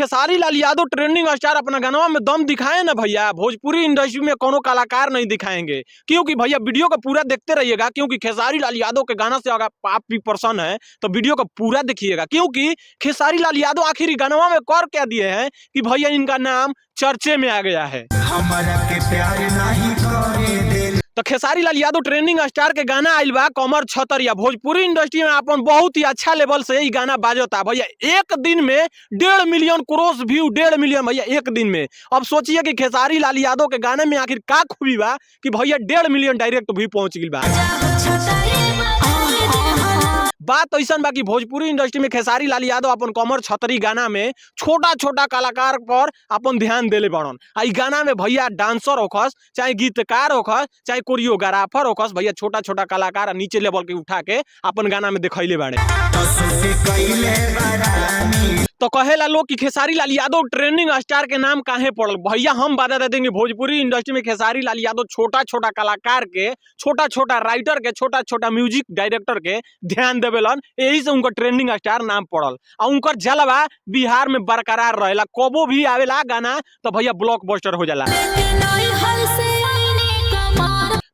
Khesari Lal Yadav trending star अपना गानवा में दम दिखाए ना भैया, भोजपुरी इंडस्ट्री में कोनो कलाकार नहीं दिखाएंगे। क्योंकि भैया वीडियो को पूरा देखते रहिएगा, क्योंकि खेसारी लाल यादव के गाना से अगर आप भी परेशान है तो वीडियो को पूरा देखिएगा। क्योंकि खेसारी लाल यादव आखिर गानवा में कर क्या दिए हैं कि भैया इनका नाम चर्चे में आ गया है। हमरा के प्यार नहीं करे दिल। तो खेसारी लाल यादव ट्रेंडिंग स्टार के गाना आइल बा कमर छतरिया। भोजपुरी इंडस्ट्री में अपन बहुत ही अच्छा लेवल से ये गाना बाजता भैया। एक दिन में 1.5 मिलियन क्रॉस व्यू, 1.5 मिलियन भैया एक दिन में। अब सोचिए कि खेसारी लाल यादव के गाने में आखिर का खूबी बा कि भैया 1.5 मिलियन डायरेक्ट व्यू पहुंच गई बा। बात ऐसा बा कि भोजपुरी इंडस्ट्री में खेसारी लाल यादव अपन कमर छतरी गाना में छोटा छोटा कलाकार पर अपन ध्यान देले बड़न। आई गाना में भैया डांसर होखस, चाहे गीतकार होखस, चाहे कोरियोग्राफर होखस, भैया छोटा छोटा कलाकार नीचे लेवल के उठा के अपन गाना में दिखैले बाड़े। तो कहेला लोग कि खेसारी लाल यादव ट्रेंडिंग स्टार के नाम काहे पड़ल। भैया हम बता दे देंगे, भोजपुरी इंडस्ट्री में खेसारी लाल यादव छोटा छोटा कलाकार के, छोटा छोटा राइटर के, छोटा छोटा म्यूजिक डायरेक्टर के ध्यान देवेलन, यही से उनका ट्रेंडिंग स्टार नाम पड़ल। और उनकर जलवा बिहार में बरकरार रहेला, कबो भी आवेला गाना तो भैया ब्लॉकबस्टर हो जाला।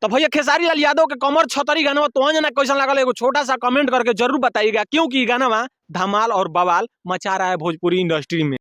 तो भैया खेसारी लाल यादव के कमर छतरी गाना तो जना कैसा लागल, एगो छोटा सा कमेंट करके जरूर बताइएगा। क्योंकि गाना धमाल और बवाल मचा रहा है भोजपुरी इंडस्ट्री में।